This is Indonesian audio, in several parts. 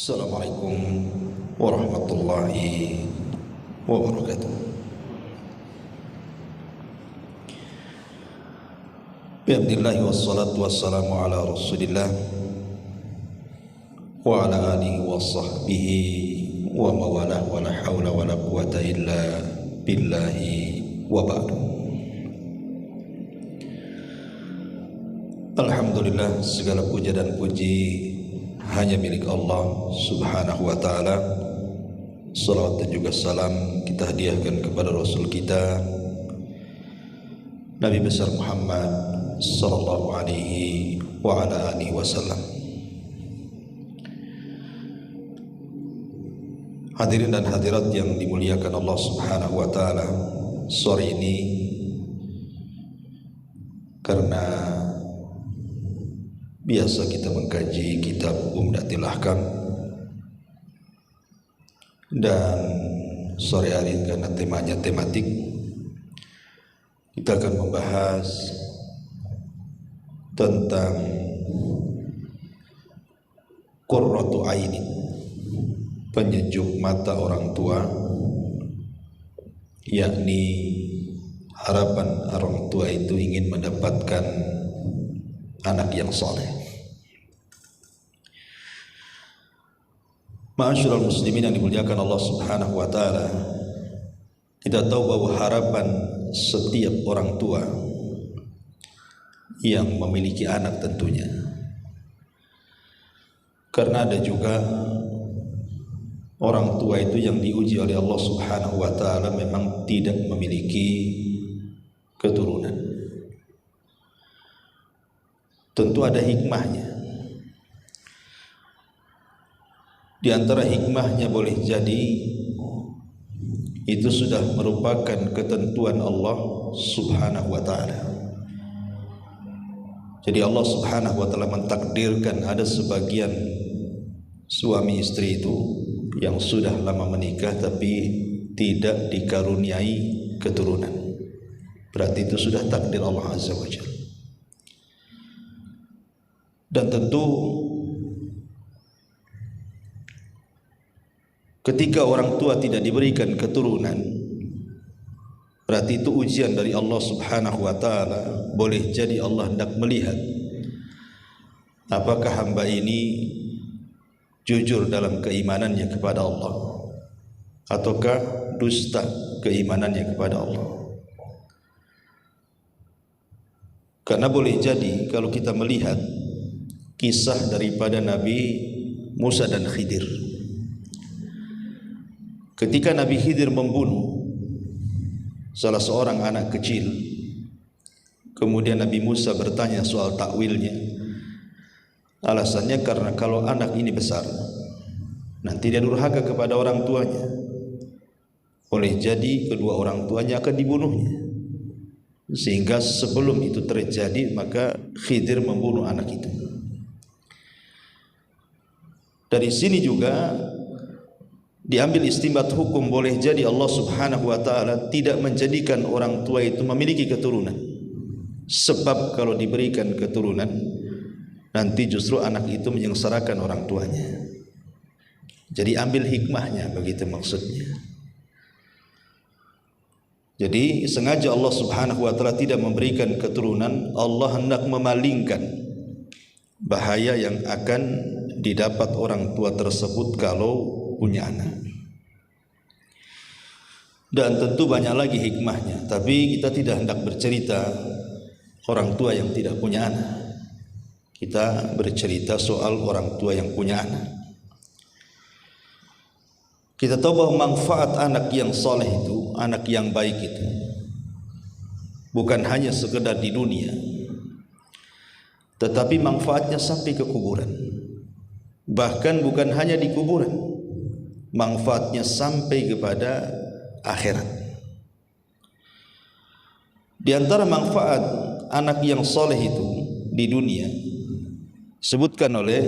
Assalamualaikum warahmatullahi wabarakatuh. Bismillah wassalatu wassalamu ala rasulillah wa ala alihi wa sahbihi wa mawalah wa la hawla wa la quwata illa billahi wa ba'du. Alhamdulillah, segala puja dan puji hanya milik Allah subhanahu wa ta'ala. Salawat dan juga salam kita hadiahkan kepada Rasul kita Nabi besar Muhammad sallallahu alaihi wa ala alihi wasallam. Hadirin dan hadirat yang dimuliakan Allah subhanahu wa ta'ala, sore ini karena biasa kita mengkaji kitab Umdatul Ahkam, dan sore hari karena temanya tematik, kita akan membahas tentang qurratu aini, penyejuk mata orang tua, yakni harapan orang tua itu ingin mendapatkan anak yang saleh. Ma'asyiral muslimin yang dimuliakan Allah subhanahu wa ta'ala, kita tahu bahwa harapan setiap orang tua yang memiliki anak tentunya, karena ada juga orang tua itu yang diuji oleh Allah subhanahu wa ta'ala memang tidak memiliki keturunan. Tentu ada hikmahnya. Di antara hikmahnya boleh jadi itu sudah merupakan ketentuan Allah subhanahu wa ta'ala. Jadi Allah subhanahu wa ta'ala mentakdirkan ada sebagian suami istri itu yang sudah lama menikah tapi tidak dikaruniai keturunan. Berarti itu sudah takdir Allah azza wa jalla. Dan tentu ketika orang tua tidak diberikan keturunan, berarti itu ujian dari Allah subhanahu wa ta'ala. Boleh jadi Allah hendak melihat apakah hamba ini jujur dalam keimanannya kepada Allah, ataukah dusta keimanannya kepada Allah. Karena boleh jadi kalau kita melihat kisah daripada Nabi Musa dan Khidir, ketika Nabi Khidir membunuh salah seorang anak kecil, kemudian Nabi Musa bertanya soal takwilnya. Alasannya karena kalau anak ini besar, nanti dia durhaka kepada orang tuanya. Boleh jadi kedua orang tuanya akan dibunuhnya. Sehingga sebelum itu terjadi, maka Khidir membunuh anak itu. Dari sini juga diambil istinbat hukum, boleh jadi Allah subhanahu wa ta'ala tidak menjadikan orang tua itu memiliki keturunan. Sebab kalau diberikan keturunan, nanti justru anak itu menyengsarakan orang tuanya. Jadi ambil hikmahnya, begitu maksudnya. Jadi sengaja Allah subhanahu wa ta'ala tidak memberikan keturunan. Allah hendak memalingkan bahaya yang akan didapat orang tua tersebut kalau punya anak. Dan tentu banyak lagi hikmahnya, tapi kita tidak hendak bercerita orang tua yang tidak punya anak. Kita bercerita soal orang tua yang punya anak. Kita tahu bahwa manfaat anak yang soleh itu, anak yang baik itu, bukan hanya sekedar di dunia, tetapi manfaatnya sampai ke kuburan. Bahkan bukan hanya di kuburan, manfaatnya sampai kepada akhirat. Di antara manfaat anak yang soleh itu di dunia, sebutkan oleh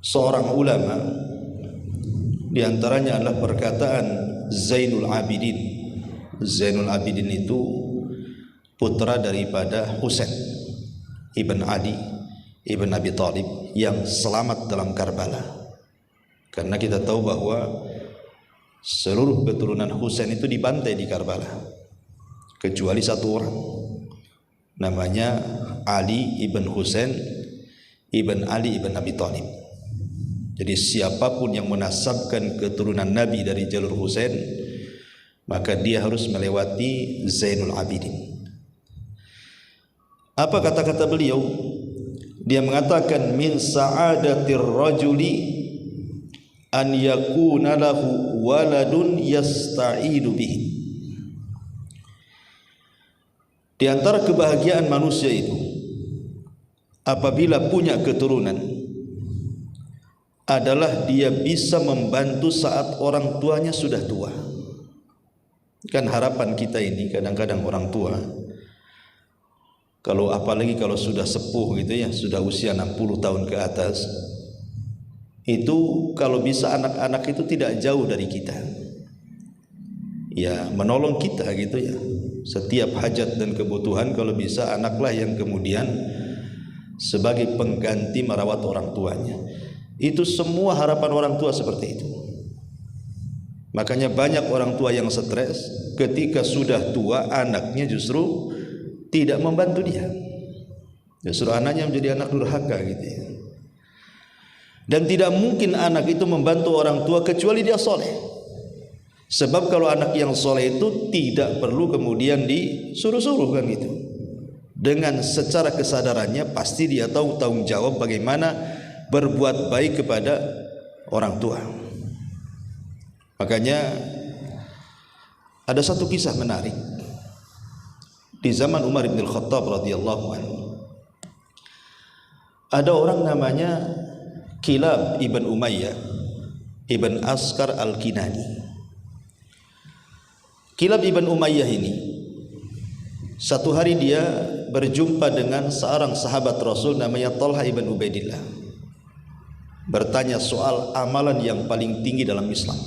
seorang ulama, di antaranya adalah perkataan Zainul Abidin. Zainul Abidin itu putra daripada Husain ibn Ali ibn Abi Thalib yang selamat dalam Karbala. Karena kita tahu bahwa seluruh keturunan Husain itu dibantai di Karbala, kecuali satu orang, namanya Ali ibn Husain ibn Ali ibn Abi Thalib. Jadi siapapun yang menasabkan keturunan Nabi dari jalur Husain, maka dia harus melewati Zainul Abidin. Apa kata-kata beliau? Dia mengatakan min sa'adatir rajuli an yakuna lahu waladun yasta'idu bihi. Di antara kebahagiaan manusia itu apabila punya keturunan adalah dia bisa membantu saat orang tuanya sudah tua. Kan harapan kita ini kadang-kadang orang tua, kalau apalagi kalau sudah sepuh gitu ya, sudah usia 60 tahun ke atas, itu kalau bisa anak-anak itu tidak jauh dari kita, ya menolong kita gitu ya. Setiap hajat dan kebutuhan kalau bisa anaklah yang kemudian sebagai pengganti merawat orang tuanya. Itu semua harapan orang tua seperti itu. Makanya banyak orang tua yang stres ketika sudah tua, anaknya justru tidak membantu dia, justru anaknya menjadi anak durhaka gitu ya. Dan tidak mungkin anak itu membantu orang tua kecuali dia soleh. Sebab kalau anak yang soleh itu tidak perlu kemudian disuruh-suruh kan gitu. Dengan secara kesadarannya pasti dia tahu tanggung jawab bagaimana berbuat baik kepada orang tua. Makanya ada satu kisah menarik. Di zaman Umar bin Khattab radhiyallahu anhu, ada orang namanya Kilab ibn Umayyah ibn Askar al-Kinani. Kilab ibn Umayyah ini satu hari dia berjumpa dengan seorang sahabat Rasul namanya Talha ibn Ubaidillah, bertanya soal amalan yang paling tinggi dalam Islam.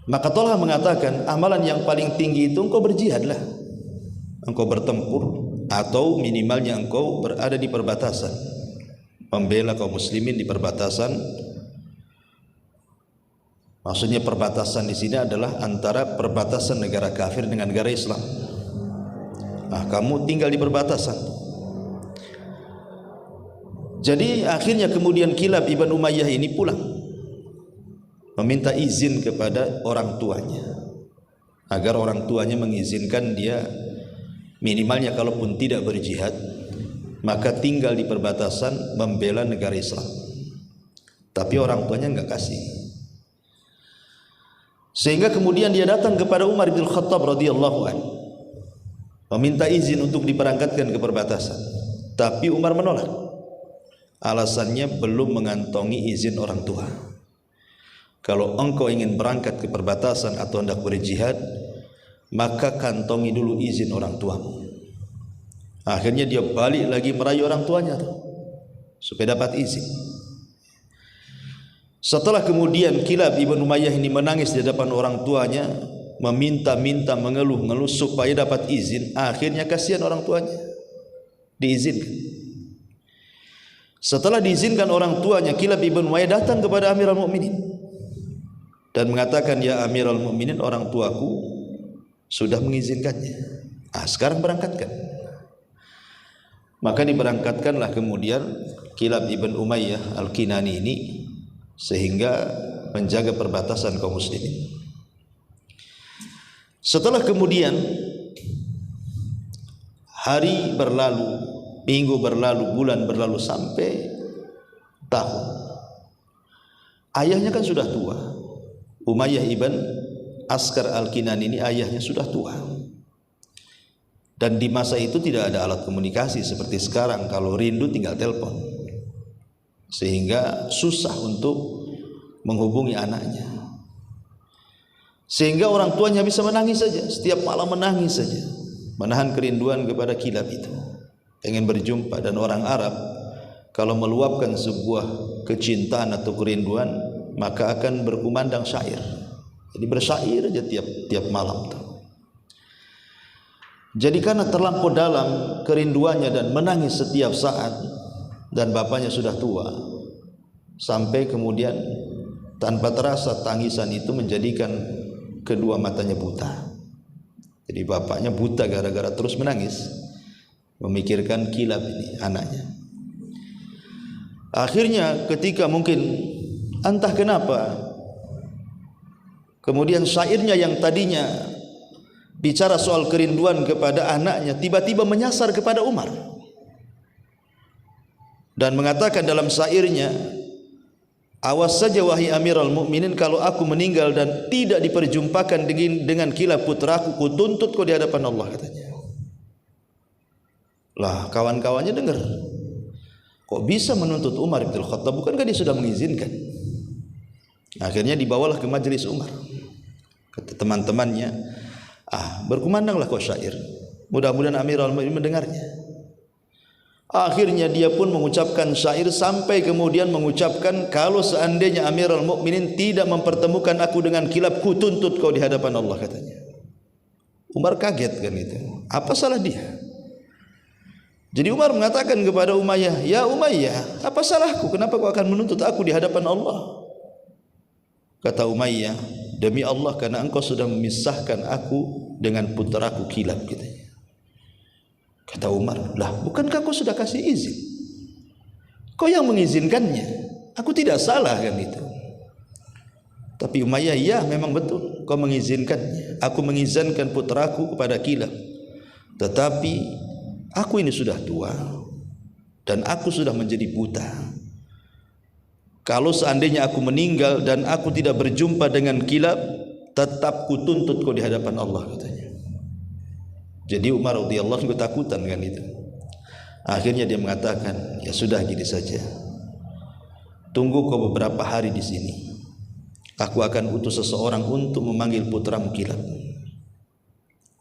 Maka Talha mengatakan, amalan yang paling tinggi itu engkau berjihadlah, engkau bertempur, atau minimalnya engkau berada di perbatasan, membela kaum muslimin di perbatasan. Maksudnya perbatasan di sini adalah antara perbatasan negara kafir dengan negara Islam. Nah, kamu tinggal di perbatasan. Jadi akhirnya kemudian Kilab ibn Umayyah ini pulang, meminta izin kepada orang tuanya agar orang tuanya mengizinkan dia minimalnya kalaupun tidak berjihad maka tinggal di perbatasan membela negara Islam. Tapi orang tuanya enggak kasih. Sehingga kemudian dia datang kepada Umar bin Khattab radhiyallahu anhu meminta izin untuk diberangkatkan ke perbatasan. Tapi Umar menolak. Alasannya belum mengantongi izin orang tua. Kalau engkau ingin berangkat ke perbatasan atau hendak berjihad, maka kantongi dulu izin orang tuamu. Akhirnya dia balik lagi merayu orang tuanya tuh, supaya dapat izin. Setelah kemudian Kilab ibn Umayyah ini menangis di hadapan orang tuanya, meminta-minta, mengeluh-ngeluh supaya dapat izin. Akhirnya kasihan orang tuanya, diizinkan. Setelah diizinkan orang tuanya, Kilab ibn Umayyah datang kepada Amirul Mukminin dan mengatakan, ya Amirul Mukminin, orang tuaku sudah mengizinkannya. Sekarang berangkatkan. Maka diberangkatkanlah kemudian Kilab ibn Umayyah al-Kinani ini sehingga menjaga perbatasan kaum muslimin. Setelah kemudian hari berlalu, minggu berlalu, bulan berlalu, sampai tahun. Ayahnya kan sudah tua. Umayyah ibn Askar al-Kinani ini ayahnya sudah tua. Dan di masa itu tidak ada alat komunikasi seperti sekarang. Kalau rindu tinggal telepon, sehingga susah untuk menghubungi anaknya. Sehingga orang tuanya bisa menangis saja, setiap malam menangis saja, menahan kerinduan kepada Kilab itu, ingin berjumpa. Dan orang Arab kalau meluapkan sebuah kecintaan atau kerinduan, maka akan berkumandang syair. Jadi bersyair aja tiap malam tuh. Jadi karena terlampau dalam kerinduannya dan menangis setiap saat, dan bapaknya sudah tua, sampai kemudian tanpa terasa tangisan itu menjadikan kedua matanya buta. Jadi bapaknya buta gara-gara terus menangis, memikirkan kilab ini anaknya. Akhirnya ketika mungkin entah kenapa, kemudian syairnya yang tadinya bicara soal kerinduan kepada anaknya tiba-tiba menyasar kepada Umar dan mengatakan dalam syairnya, awas saja wahai Amirul Mukminin, kalau aku meninggal dan tidak diperjumpakan dengan kilab putraku, ku tuntut kau di hadapan Allah, katanya. Lah kawan-kawannya dengar, kok bisa menuntut Umar bin Khattab, bukankah dia sudah mengizinkan? Akhirnya dibawalah ke majelis Umar. Kata teman-temannya, berkumandanglah kau syair, mudah-mudahan Amirul Mukminin mendengarnya. Akhirnya dia pun mengucapkan syair sampai kemudian mengucapkan, kalau seandainya Amirul Mukminin tidak mempertemukan aku dengan kilab, ku tuntut kau di hadapan Allah, katanya. Umar kaget kan itu. Apa salah dia? Jadi Umar mengatakan kepada Umayyah, ya Umayyah, apa salahku? Kenapa kau akan menuntut aku di hadapan Allah? Kata Umayyah, demi Allah, karena engkau sudah memisahkan aku dengan putraku kilab, katanya. Kata Umar, lah bukankah kau sudah kasih izin? Kau yang mengizinkannya, aku tidak salah kan itu. Tapi Umayyah, ya memang betul kau mengizinkannya. Aku mengizinkan putraku kepada kilab, tetapi aku ini sudah tua dan aku sudah menjadi buta. Kalau seandainya aku meninggal dan aku tidak berjumpa dengan kilab, tetap kutuntut kau di hadapan Allah, katanya. Jadi Umar radhiyallahu anhu ketakutan kan itu. Akhirnya dia mengatakan, ya sudah gini saja, tunggu kau beberapa hari di sini. Aku akan utus seseorang untuk memanggil putramu kilab.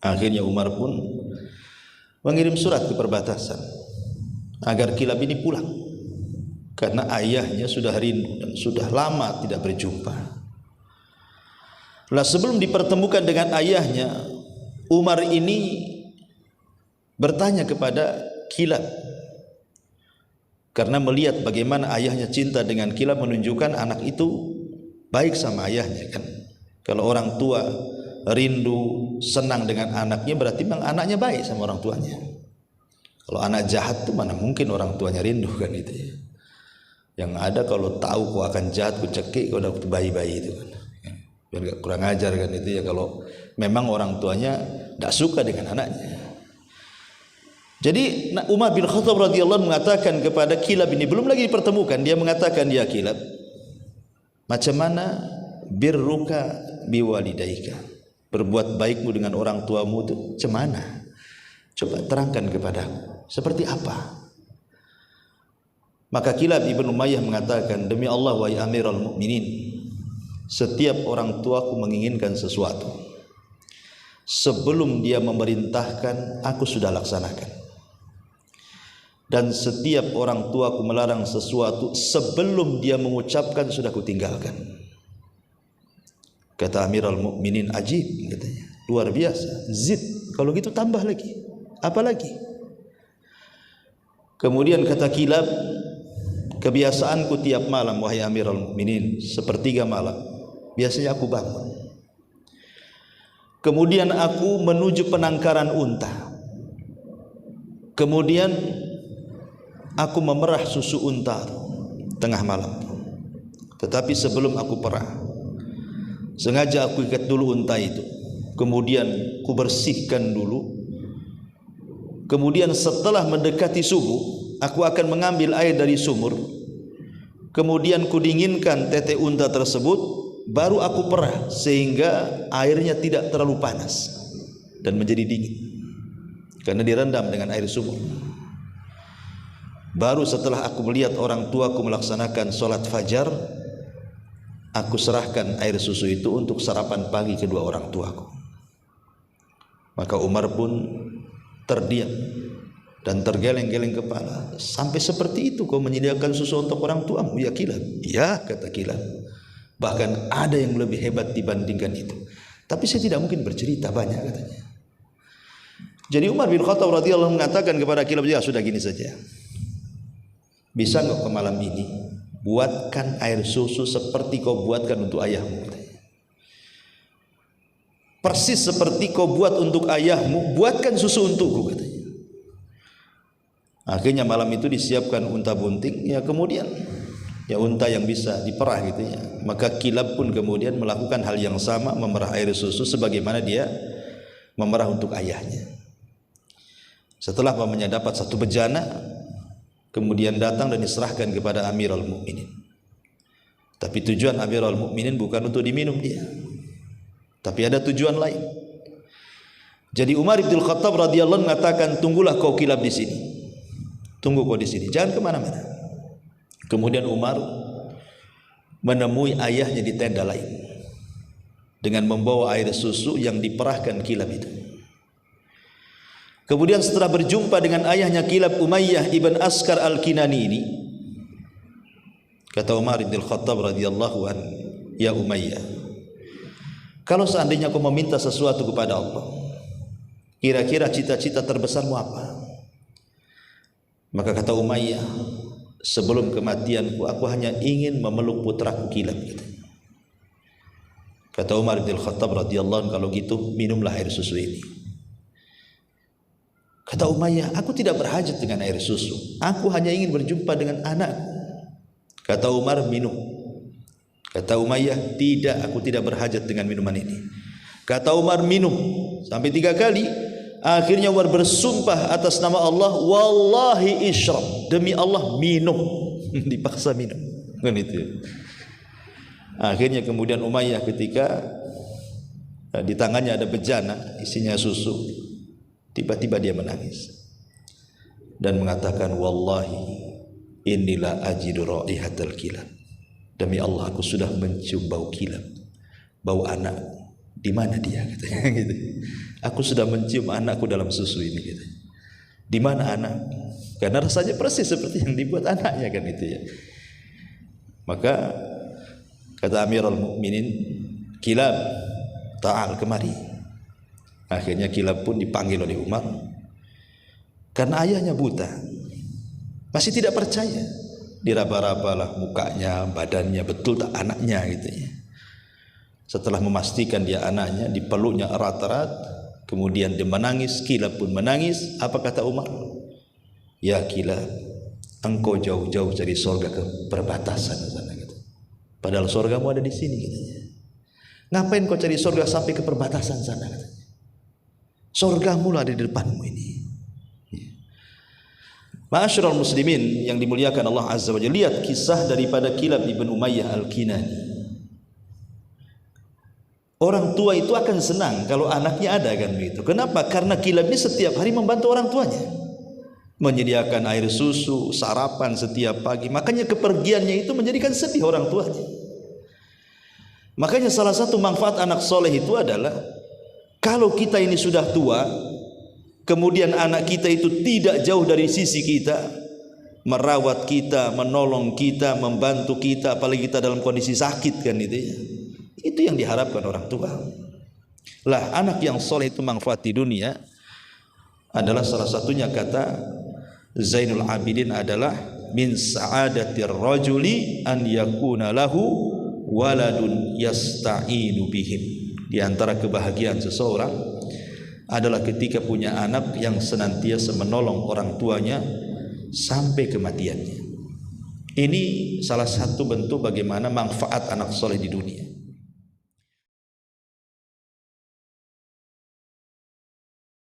Akhirnya Umar pun mengirim surat ke perbatasan agar kilab ini pulang, karena ayahnya sudah rindu dan sudah lama tidak berjumpa. Lah sebelum dipertemukan dengan ayahnya, Umar ini bertanya kepada kilab, karena melihat bagaimana ayahnya cinta dengan kilab, menunjukkan anak itu baik sama ayahnya kan. Kalau orang tua rindu senang dengan anaknya, berarti memang anaknya baik sama orang tuanya. Kalau anak jahat tuh mana mungkin orang tuanya rindu kan itu ya. Yang ada kalau tahu kau akan jahat, ku cekik kau udah bayi-bayi itu kan. Biar gak kurang ajar kan itu ya, kalau memang orang tuanya tidak suka dengan anaknya. Jadi Umar bin Khattab radhiyallahu anhu mengatakan kepada kilab ini, belum lagi dipertemukan, dia mengatakan, ya kilab, macam mana birruka biwalidaika, berbuat baikmu dengan orang tuamu itu macam mana? Coba terangkan kepadaku, seperti apa? Maka Kilab ibn Umayyah mengatakan, demi Allah wahai Amirul Mukminin, setiap orang tuaku menginginkan sesuatu, sebelum dia memerintahkan aku sudah laksanakan. Dan setiap orang tuaku melarang sesuatu, sebelum dia mengucapkan sudah kutinggalkan. Kata Amirul Mukminin, ajib, katanya, luar biasa. Zid, kalau gitu tambah lagi, apa lagi? Kemudian kata Kilab, kebiasaanku tiap malam wahai Amirul Mukminin, sepertiga malam biasanya aku bangun, kemudian aku menuju penangkaran unta, kemudian aku memerah susu unta tengah malam. Tetapi sebelum aku perah, sengaja aku ikat dulu unta itu, kemudian ku bersihkan dulu. Kemudian setelah mendekati subuh, aku akan mengambil air dari sumur, kemudian ku dinginkan tete unta tersebut, baru aku perah sehingga airnya tidak terlalu panas dan menjadi dingin, karena direndam dengan air sumur. Baru setelah aku melihat orang tuaku melaksanakan sholat fajar, aku serahkan air susu itu untuk sarapan pagi kedua orang tuaku. Maka Umar pun terdiam dan tergeleng-geleng kepala. Sampai seperti itu kau menyediakan susu untuk orang tuamu, ya Kilab? Ya, kata Kilab, bahkan ada yang lebih hebat dibandingkan itu, tapi saya tidak mungkin bercerita banyak, katanya. Jadi Umar bin Khattab radhiyallahu anhu mengatakan kepada Kilab, ya sudah gini saja, bisa nggak ke malam ini buatkan air susu seperti kau buatkan untuk ayahmu, persis seperti kau buat untuk ayahmu, buatkan susu untukku, katanya. Akhirnya malam itu disiapkan unta bunting, ya kemudian ya unta yang bisa diperah gitu ya. Maka Kilab pun kemudian melakukan hal yang sama, memerah air susu sebagaimana dia memerah untuk ayahnya. Setelah pamannya dapat satu bejana, kemudian datang dan diserahkan kepada Amirul Mukminin. Tapi tujuan Amirul Mukminin bukan untuk diminum dia, tapi ada tujuan lain. Jadi Umar bin Khattab radhiyallahu anhu mengatakan, tunggulah kau Kilab di sini, tunggu kau di sini, jangan kemana-mana. Kemudian Umar menemui ayahnya di tenda lain dengan membawa air susu yang diperahkan Kilab itu. Kemudian setelah berjumpa dengan ayahnya Kilab, Umayyah ibn Askar al-Kinani ini, kata Umar bin Khattab radhiyallahu anhu, ya Umayyah, kalau seandainya kau meminta sesuatu kepada Allah, kira-kira cita-cita terbesarmu apa? Maka kata Umayyah, sebelum kematianku aku hanya ingin memeluk putraku Kilab. Kata Umar bin Khattab radhiyallahu anhu, kalau gitu minumlah air susu ini. Kata Umayyah, aku tidak berhajat dengan air susu, aku hanya ingin berjumpa dengan anak. Kata Umar, minum. Kata Umayyah, tidak, aku tidak berhajat dengan minuman ini. Kata Umar, minum sampai 3 kali. Akhirnya Umar bersumpah atas nama Allah, wallahi isyrab, demi Allah minum. Dipaksa minum, kan itu. Akhirnya kemudian Umayyah ketika di tangannya ada bejana isinya susu, tiba-tiba dia menangis dan mengatakan, wallahi inilah ajidu raihatal kilab, demi Allah aku sudah mencium bau kilab, bau anak. Di mana dia, katanya gitu. Aku sudah mencium anakku dalam susu ini, gitu. Di mana anak? Karena rasanya persis seperti yang dibuat anaknya, kan itu ya. Maka kata Amirul Mukminin, Kilab, ta'al, kemari. Akhirnya Kilab pun dipanggil oleh Umar. Karena ayahnya buta, masih tidak percaya. Diraba-rabalah mukanya, badannya, betul tak anaknya, gitu ya. Setelah memastikan dia anaknya, dipeluknya erat-erat, kemudian dia menangis. Kilab pun menangis. Apa kata Umar? Ya Kilab, engkau jauh-jauh dari surga ke perbatasan sana, gitu. Padahal surgamu ada di sini, katanya. Ngapain kau cari surga sampai ke perbatasan sana, katanya. Surgamu lah ada di depanmu ini. Ma'asyiral muslimin yang dimuliakan Allah Azza wa Jalla, lihat kisah daripada Kilab ibn Umayyah al-Kinani. Orang tua itu akan senang kalau anaknya ada, kan begitu. Kenapa? Karena Kilab ini setiap hari membantu orang tuanya, menyediakan air susu, sarapan setiap pagi. Makanya kepergiannya itu menjadikan sedih orang tuanya. Makanya salah satu manfaat anak soleh itu adalah, kalau kita ini sudah tua, kemudian anak kita itu tidak jauh dari sisi kita, merawat kita, menolong kita, membantu kita, apalagi kita dalam kondisi sakit, kan itu ya. Itu yang diharapkan orang tua. Lah anak yang soleh itu manfaat di dunia adalah salah satunya, kata Zainul Abidin, adalah min sa'adatir rajuli an yakuna lahu waladun yasta'inu bihim. Di antara kebahagiaan seseorang adalah ketika punya anak yang senantiasa menolong orang tuanya sampai kematiannya. Ini salah satu bentuk bagaimana manfaat anak soleh di dunia.